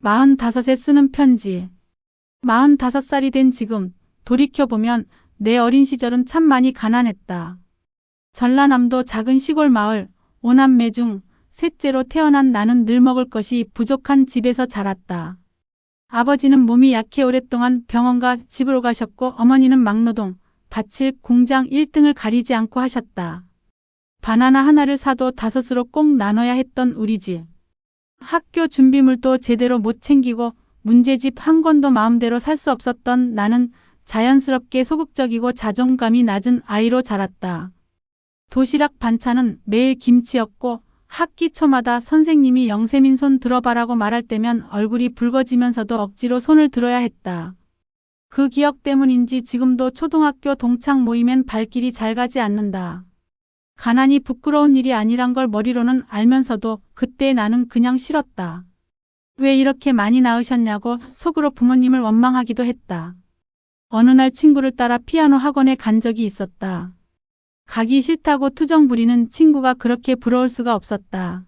45에 쓰는 편지. 45살이 된 지금 돌이켜보면 내 어린 시절은 참 많이 가난했다. 전라남도 작은 시골 마을 5남매 중 셋째로 태어난 나는 늘 먹을 것이 부족한 집에서 자랐다. 아버지는 몸이 약해 오랫동안 병원과 집으로 가셨고 어머니는 막노동, 밭일 공장 1등을 가리지 않고 하셨다. 바나나 하나를 사도 5으로 꼭 나눠야 했던 우리 집. 학교 준비물도 제대로 못 챙기고 문제집 한 권도 마음대로 살 수 없었던 나는 자연스럽게 소극적이고 자존감이 낮은 아이로 자랐다. 도시락 반찬은 매일 김치였고 학기 초마다 선생님이 영세민 손 들어봐라고 말할 때면 얼굴이 붉어지면서도 억지로 손을 들어야 했다. 그 기억 때문인지 지금도 초등학교 동창 모임엔 발길이 잘 가지 않는다. 가난이 부끄러운 일이 아니란 걸 머리로는 알면서도 그때 나는 그냥 싫었다. 왜 이렇게 많이 낳으셨냐고 속으로 부모님을 원망하기도 했다. 어느 날 친구를 따라 피아노 학원에 간 적이 있었다. 가기 싫다고 투정 부리는 친구가 그렇게 부러울 수가 없었다.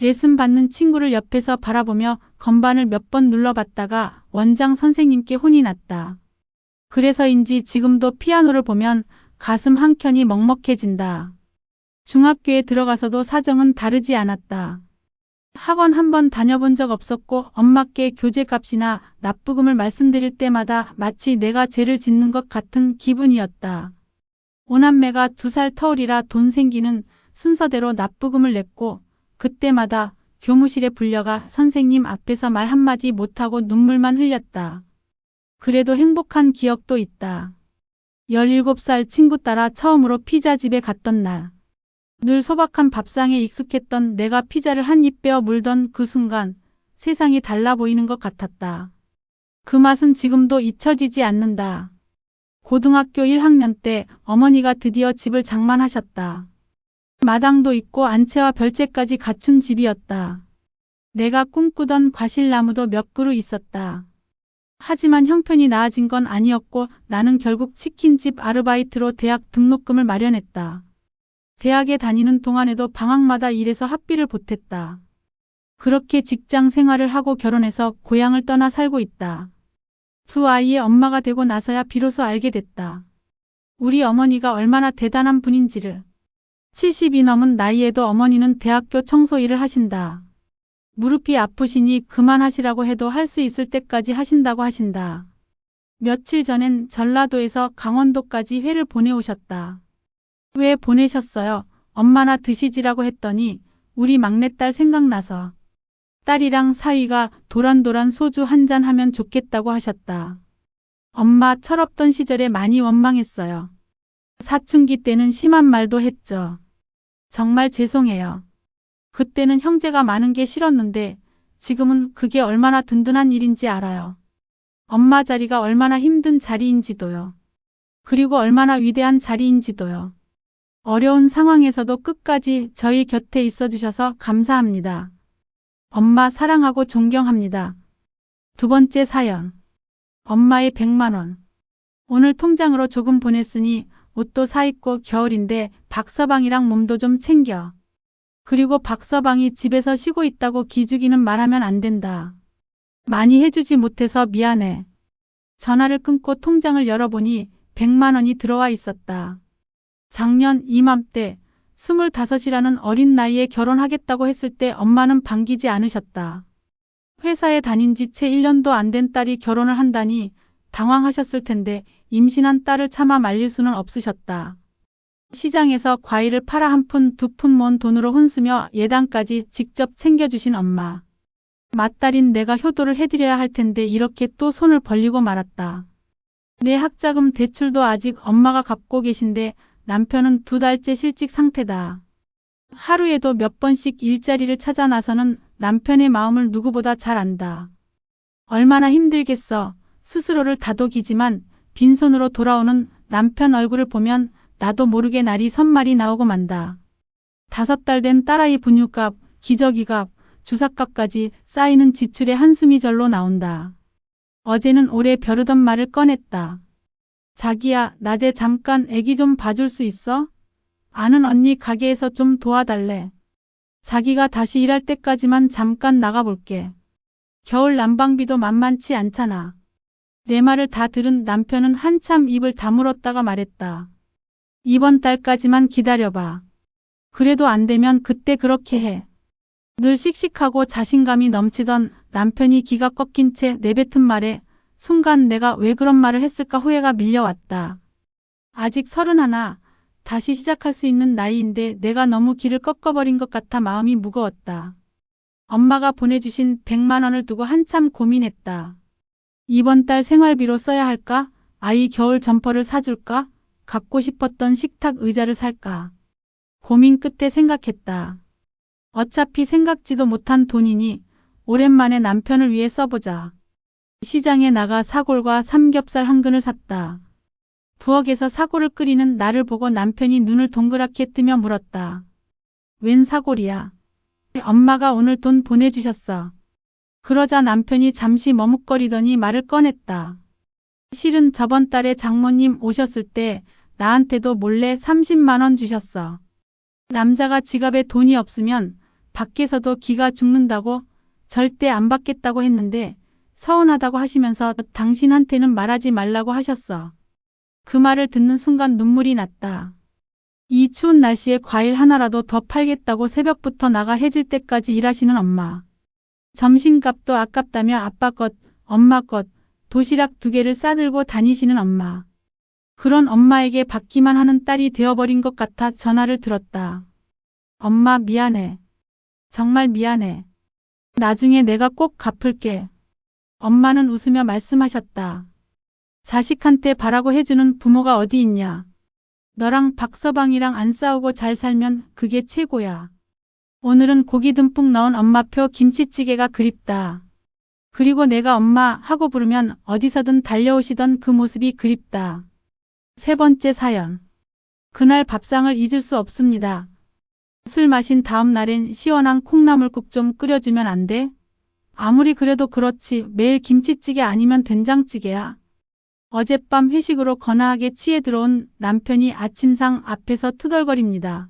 레슨 받는 친구를 옆에서 바라보며 건반을 몇 번 눌러봤다가 원장 선생님께 혼이 났다. 그래서인지 지금도 피아노를 보면 가슴 한켠이 먹먹해진다. 중학교에 들어가서도 사정은 다르지 않았다. 학원 한 번 다녀본 적 없었고 엄마께 교재값이나 납부금을 말씀드릴 때마다 마치 내가 죄를 짓는 것 같은 기분이었다. 5남매가 2살 터울이라 돈 생기는 순서대로 납부금을 냈고 그때마다 교무실에 불려가 선생님 앞에서 말 한마디 못하고 눈물만 흘렸다. 그래도 행복한 기억도 있다. 17살 친구 따라 처음으로 피자집에 갔던 날. 늘 소박한 밥상에 익숙했던 내가 피자를 한 입 빼어 물던 그 순간 세상이 달라 보이는 것 같았다. 그 맛은 지금도 잊혀지지 않는다. 고등학교 1학년 때 어머니가 드디어 집을 장만하셨다. 마당도 있고 안채와 별채까지 갖춘 집이었다. 내가 꿈꾸던 과실나무도 몇 그루 있었다. 하지만 형편이 나아진 건 아니었고 나는 결국 치킨집 아르바이트로 대학 등록금을 마련했다. 대학에 다니는 동안에도 방학마다 일해서 학비를 보탰다. 그렇게 직장 생활을 하고 결혼해서 고향을 떠나 살고 있다. 두 아이의 엄마가 되고 나서야 비로소 알게 됐다. 우리 어머니가 얼마나 대단한 분인지를. 70이 넘은 나이에도 어머니는 대학교 청소 일을 하신다. 무릎이 아프시니 그만하시라고 해도 할 수 있을 때까지 하신다고 하신다. 며칠 전엔 전라도에서 강원도까지 회를 보내오셨다. 왜 보내셨어요? 엄마나 드시지라고 했더니 우리 막내딸 생각나서. 딸이랑 사위가 도란도란 소주 한잔 하면 좋겠다고 하셨다. 엄마 철없던 시절에 많이 원망했어요. 사춘기 때는 심한 말도 했죠. 정말 죄송해요. 그때는 형제가 많은 게 싫었는데 지금은 그게 얼마나 든든한 일인지 알아요. 엄마 자리가 얼마나 힘든 자리인지도요. 그리고 얼마나 위대한 자리인지도요. 어려운 상황에서도 끝까지 저희 곁에 있어 주셔서 감사합니다. 엄마 사랑하고 존경합니다. 두 번째 사연. 엄마의 100만 원. 오늘 통장으로 조금 보냈으니 옷도 사입고 겨울인데 박서방이랑 몸도 좀 챙겨. 그리고 박서방이 집에서 쉬고 있다고 기죽이는 말하면 안 된다. 많이 해주지 못해서 미안해. 전화를 끊고 통장을 열어보니 100만 원이 들어와 있었다. 작년 이맘때 25이라는 어린 나이에 결혼하겠다고 했을 때 엄마는 반기지 않으셨다. 회사에 다닌 지 채 1년도 안 된 딸이 결혼을 한다니 당황하셨을 텐데 임신한 딸을 차마 말릴 수는 없으셨다. 시장에서 과일을 팔아 한 푼, 두 푼 모은 돈으로 혼수며 예단까지 직접 챙겨주신 엄마. 맏딸인 내가 효도를 해드려야 할 텐데 이렇게 또 손을 벌리고 말았다. 내 학자금 대출도 아직 엄마가 갚고 계신데 남편은 2달째 실직 상태다. 하루에도 몇 번씩 일자리를 찾아 나서는 남편의 마음을 누구보다 잘 안다. 얼마나 힘들겠어. 스스로를 다독이지만 빈손으로 돌아오는 남편 얼굴을 보면 나도 모르게 날이 선말이 나오고 만다. 5달 된 딸아이 분유값, 기저귀값, 주사값까지 쌓이는 지출에 한숨이 절로 나온다. 어제는 오래 벼르던 말을 꺼냈다. 자기야, 낮에 잠깐 애기 좀 봐줄 수 있어? 아는 언니 가게에서 좀 도와달래. 자기가 다시 일할 때까지만 잠깐 나가볼게. 겨울 난방비도 만만치 않잖아. 내 말을 다 들은 남편은 한참 입을 다물었다가 말했다. 이번 달까지만 기다려봐. 그래도 안 되면 그때 그렇게 해. 늘 씩씩하고 자신감이 넘치던 남편이 기가 꺾인 채 내뱉은 말에 순간 내가 왜 그런 말을 했을까 후회가 밀려왔다. 아직 31, 다시 시작할 수 있는 나이인데 내가 너무 길을 꺾어버린 것 같아 마음이 무거웠다. 엄마가 보내주신 100만 원을 두고 한참 고민했다. 이번 달 생활비로 써야 할까? 아이 겨울 점퍼를 사줄까? 갖고 싶었던 식탁 의자를 살까? 고민 끝에 생각했다. 어차피 생각지도 못한 돈이니 오랜만에 남편을 위해 써보자. 시장에 나가 사골과 삼겹살 한 근을 샀다. 부엌에서 사골을 끓이는 나를 보고 남편이 눈을 동그랗게 뜨며 물었다. 웬 사골이야? 엄마가 오늘 돈 보내주셨어. 그러자 남편이 잠시 머뭇거리더니 말을 꺼냈다. 실은 저번 달에 장모님 오셨을 때 나한테도 몰래 30만 원 주셨어. 남자가 지갑에 돈이 없으면 밖에서도 기가 죽는다고 절대 안 받겠다고 했는데 서운하다고 하시면서 당신한테는 말하지 말라고 하셨어. 그 말을 듣는 순간 눈물이 났다. 이 추운 날씨에 과일 하나라도 더 팔겠다고 새벽부터 나가 해질 때까지 일하시는 엄마. 점심값도 아깝다며 아빠 것, 엄마 것, 도시락 2개를 싸들고 다니시는 엄마. 그런 엄마에게 받기만 하는 딸이 되어버린 것 같아 전화를 들었다. 엄마 미안해. 정말 미안해. 나중에 내가 꼭 갚을게. 엄마는 웃으며 말씀하셨다. 자식한테 바라고 해주는 부모가 어디 있냐. 너랑 박서방이랑 안 싸우고 잘 살면 그게 최고야. 오늘은 고기 듬뿍 넣은 엄마표 김치찌개가 그립다. 그리고 내가 엄마 하고 부르면 어디서든 달려오시던 그 모습이 그립다. 3번째 사연. 그날 밥상을 잊을 수 없습니다. 술 마신 다음 날엔 시원한 콩나물국 좀 끓여주면 안 돼? 아무리 그래도 그렇지 매일 김치찌개 아니면 된장찌개야. 어젯밤 회식으로 거나하게 취해 들어온 남편이 아침상 앞에서 투덜거립니다.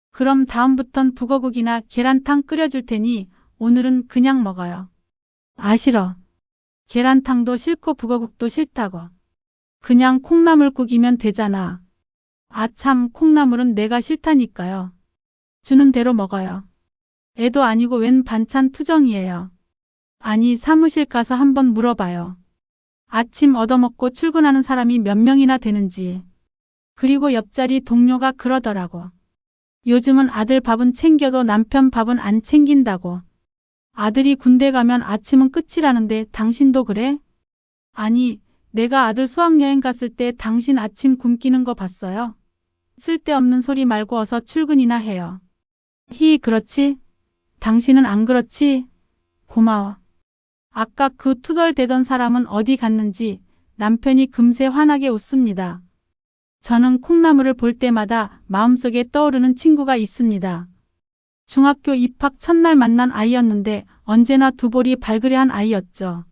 그럼 다음부턴 북어국이나 계란탕 끓여줄 테니 오늘은 그냥 먹어요. 아 싫어. 계란탕도 싫고 북어국도 싫다고. 그냥 콩나물국이면 되잖아. 아 참 콩나물은 내가 싫다니까요. 주는 대로 먹어요. 애도 아니고 웬 반찬 투정이에요. 아니 사무실 가서 한번 물어봐요. 아침 얻어먹고 출근하는 사람이 몇 명이나 되는지. 그리고 옆자리 동료가 그러더라고. 요즘은 아들 밥은 챙겨도 남편 밥은 안 챙긴다고. 아들이 군대 가면 아침은 끝이라는데 당신도 그래? 아니, 내가 아들 수학여행 갔을 때 당신 아침 굶기는 거 봤어요? 쓸데없는 소리 말고 어서 출근이나 해요. 그렇지? 당신은 안 그렇지? 고마워. 아까 그 투덜대던 사람은 어디 갔는지 남편이 금세 환하게 웃습니다. 저는 콩나물을 볼 때마다 마음속에 떠오르는 친구가 있습니다. 중학교 입학 첫날 만난 아이였는데 언제나 두 볼이 발그레한 아이였죠.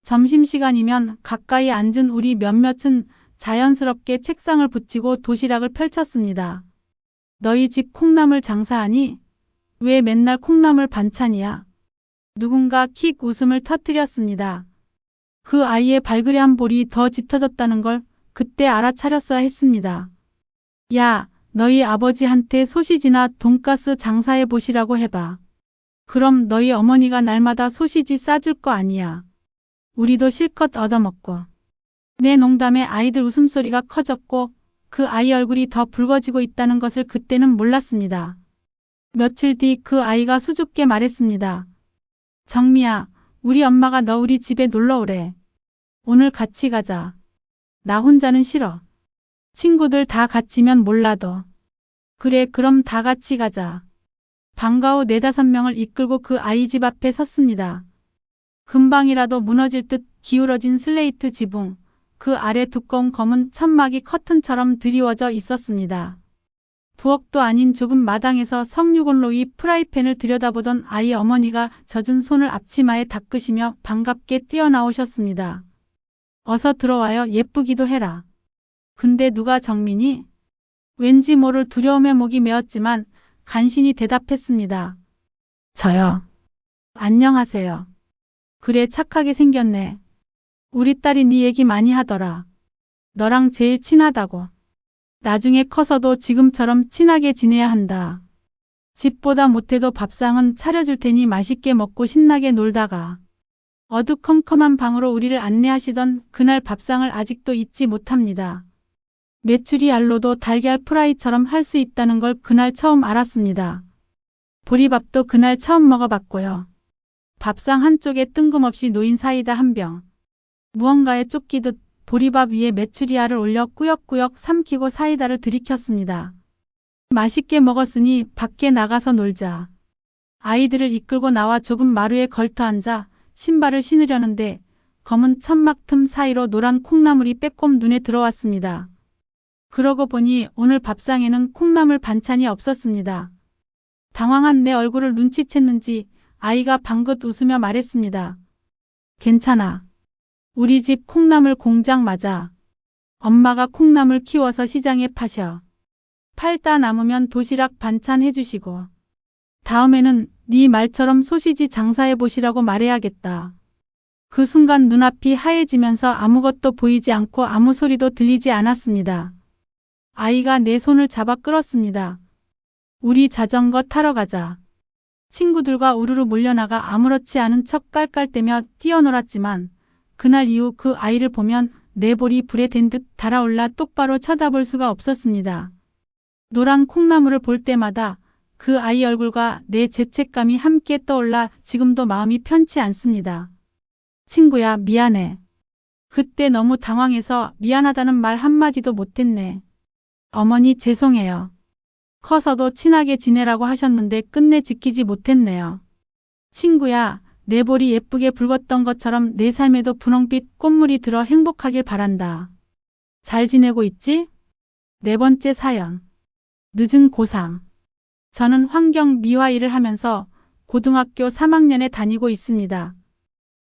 점심시간이면 가까이 앉은 우리 몇몇은 자연스럽게 책상을 붙이고 도시락을 펼쳤습니다. 너희 집 콩나물 장사하니? 왜 맨날 콩나물 반찬이야? 누군가 킥 웃음을 터뜨렸습니다. 그 아이의 발그레한 볼이 더 짙어졌다는 걸 그때 알아차렸어야 했습니다. 야, 너희 아버지한테 소시지나 돈가스 장사해 보시라고 해봐. 그럼 너희 어머니가 날마다 소시지 싸줄 거 아니야. 우리도 실컷 얻어먹고. 내 농담에 아이들 웃음소리가 커졌고 그 아이 얼굴이 더 붉어지고 있다는 것을 그때는 몰랐습니다. 며칠 뒤 그 아이가 수줍게 말했습니다. 정미야, 우리 엄마가 너 우리 집에 놀러 오래. 오늘 같이 가자. 나 혼자는 싫어. 친구들 다 같이면 몰라도. 그래, 그럼 다 같이 가자. 방과 후 4-5명을 이끌고 그 아이 집 앞에 섰습니다. 금방이라도 무너질 듯 기울어진 슬레이트 지붕, 그 아래 두꺼운 검은 천막이 커튼처럼 드리워져 있었습니다. 부엌도 아닌 좁은 마당에서 석유곤로 위 프라이팬을 들여다보던 아이 어머니가 젖은 손을 앞치마에 닦으시며 반갑게 뛰어나오셨습니다. 어서 들어와요. 예쁘기도 해라. 근데 누가 정민이? 왠지 모를 두려움에 목이 메었지만 간신히 대답했습니다. 저요. 안녕하세요. 그래 착하게 생겼네. 우리 딸이 네 얘기 많이 하더라. 너랑 제일 친하다고. 나중에 커서도 지금처럼 친하게 지내야 한다. 집보다 못해도 밥상은 차려줄 테니 맛있게 먹고 신나게 놀다가. 어두컴컴한 방으로 우리를 안내하시던 그날 밥상을 아직도 잊지 못합니다. 메추리 알로도 달걀 프라이처럼 할 수 있다는 걸 그날 처음 알았습니다. 보리밥도 그날 처음 먹어봤고요. 밥상 한쪽에 뜬금없이 놓인 사이다 한 병. 무언가에 쫓기듯 보리밥 위에 메추리알을 올려 꾸역꾸역 삼키고 사이다를 들이켰습니다. 맛있게 먹었으니 밖에 나가서 놀자. 아이들을 이끌고 나와 좁은 마루에 걸터 앉아 신발을 신으려는데 검은 천막 틈 사이로 노란 콩나물이 빼꼼 눈에 들어왔습니다. 그러고 보니 오늘 밥상에는 콩나물 반찬이 없었습니다. 당황한 내 얼굴을 눈치챘는지 아이가 방긋 웃으며 말했습니다. 괜찮아. 우리 집 콩나물 공장 맞아. 엄마가 콩나물 키워서 시장에 파셔. 팔다 남으면 도시락 반찬 해주시고. 다음에는 네 말처럼 소시지 장사해 보시라고 말해야겠다. 그 순간 눈앞이 하얘지면서 아무것도 보이지 않고 아무 소리도 들리지 않았습니다. 아이가 내 손을 잡아 끌었습니다. 우리 자전거 타러 가자. 친구들과 우르르 몰려나가 아무렇지 않은 척 깔깔대며 뛰어놀았지만 그날 이후 그 아이를 보면 내 볼이 불에 댄 듯 달아올라 똑바로 쳐다볼 수가 없었습니다. 노란 콩나물을 볼 때마다 그 아이 얼굴과 내 죄책감이 함께 떠올라 지금도 마음이 편치 않습니다. 친구야, 미안해. 그때 너무 당황해서 미안하다는 말 한마디도 못했네. 어머니 죄송해요. 커서도 친하게 지내라고 하셨는데 끝내 지키지 못했네요. 친구야, 내 볼이 예쁘게 붉었던 것처럼 내 삶에도 분홍빛 꽃물이 들어 행복하길 바란다. 잘 지내고 있지? 4번째 사연. 늦은 고3. 저는 환경 미화 일을 하면서 고등학교 3학년에 다니고 있습니다.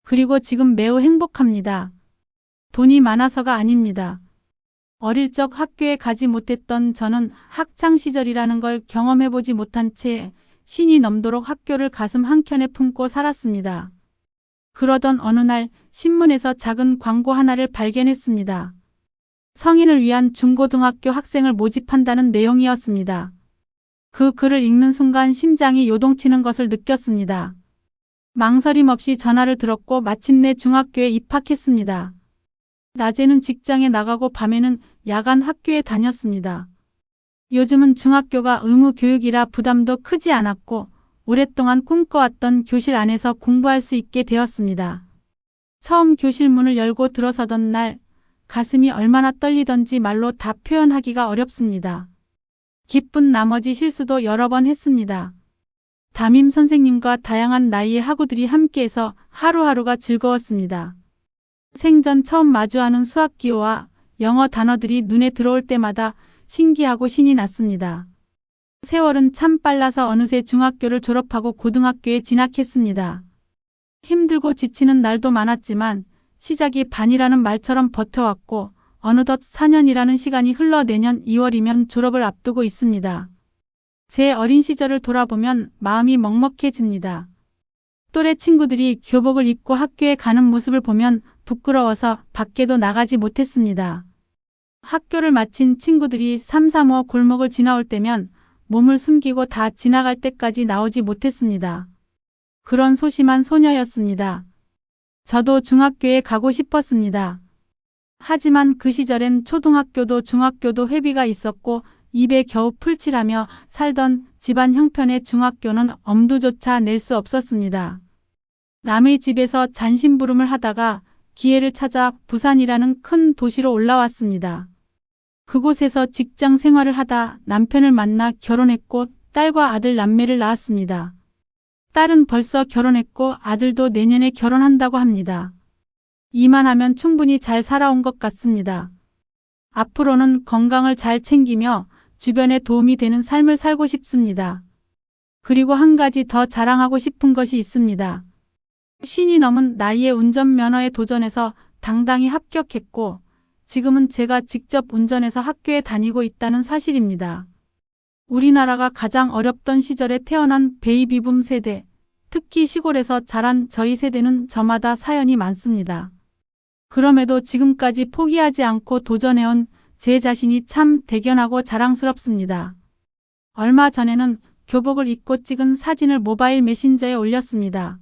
그리고 지금 매우 행복합니다. 돈이 많아서가 아닙니다. 어릴 적 학교에 가지 못했던 저는 학창 시절이라는 걸 경험해보지 못한 채 신이 넘도록 학교를 가슴 한켠에 품고 살았습니다. 그러던 어느 날 신문에서 작은 광고 하나를 발견했습니다. 성인을 위한 중고등학교 학생을 모집한다는 내용이었습니다. 그 글을 읽는 순간 심장이 요동치는 것을 느꼈습니다. 망설임 없이 전화를 들었고 마침내 중학교에 입학했습니다. 낮에는 직장에 나가고 밤에는 야간 학교에 다녔습니다. 요즘은 중학교가 의무 교육이라 부담도 크지 않았고 오랫동안 꿈꿔왔던 교실 안에서 공부할 수 있게 되었습니다. 처음 교실 문을 열고 들어서던 날 가슴이 얼마나 떨리던지 말로 다 표현하기가 어렵습니다. 기쁜 나머지 실수도 여러 번 했습니다. 담임 선생님과 다양한 나이의 학우들이 함께해서 하루하루가 즐거웠습니다. 생전 처음 마주하는 수학 기호와 영어 단어들이 눈에 들어올 때마다 신기하고 신이 났습니다. 세월은 참 빨라서 어느새 중학교를 졸업하고 고등학교에 진학했습니다. 힘들고 지치는 날도 많았지만 시작이 반이라는 말처럼 버텨왔고 어느덧 4년이라는 시간이 흘러 내년 2월이면 졸업을 앞두고 있습니다. 제 어린 시절을 돌아보면 마음이 먹먹해집니다. 또래 친구들이 교복을 입고 학교에 가는 모습을 보면 부끄러워서 밖에도 나가지 못했습니다. 학교를 마친 친구들이 335 골목을 지나올 때면 몸을 숨기고 다 지나갈 때까지 나오지 못했습니다. 그런 소심한 소녀였습니다. 저도 중학교에 가고 싶었습니다. 하지만 그 시절엔 초등학교도 중학교도 회비가 있었고 입에 겨우 풀칠하며 살던 집안 형편의 중학교는 엄두조차 낼 수 없었습니다. 남의 집에서 잔심부름을 하다가 기회를 찾아 부산이라는 큰 도시로 올라왔습니다. 그곳에서 직장 생활을 하다 남편을 만나 결혼했고 딸과 아들 남매를 낳았습니다. 딸은 벌써 결혼했고 아들도 내년에 결혼한다고 합니다. 이만하면 충분히 잘 살아온 것 같습니다. 앞으로는 건강을 잘 챙기며 주변에 도움이 되는 삶을 살고 싶습니다. 그리고 한 가지 더 자랑하고 싶은 것이 있습니다. 신이 넘은 나이에 운전면허에 도전해서 당당히 합격했고 지금은 제가 직접 운전해서 학교에 다니고 있다는 사실입니다. 우리나라가 가장 어렵던 시절에 태어난 베이비붐 세대, 특히 시골에서 자란 저희 세대는 저마다 사연이 많습니다. 그럼에도 지금까지 포기하지 않고 도전해온 제 자신이 참 대견하고 자랑스럽습니다. 얼마 전에는 교복을 입고 찍은 사진을 모바일 메신저에 올렸습니다.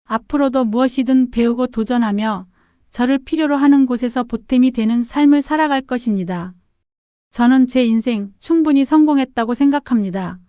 앞으로도 무엇이든 배우고 도전하며 저를 필요로 하는 곳에서 보탬이 되는 삶을 살아갈 것입니다. 저는 제 인생 충분히 성공했다고 생각합니다.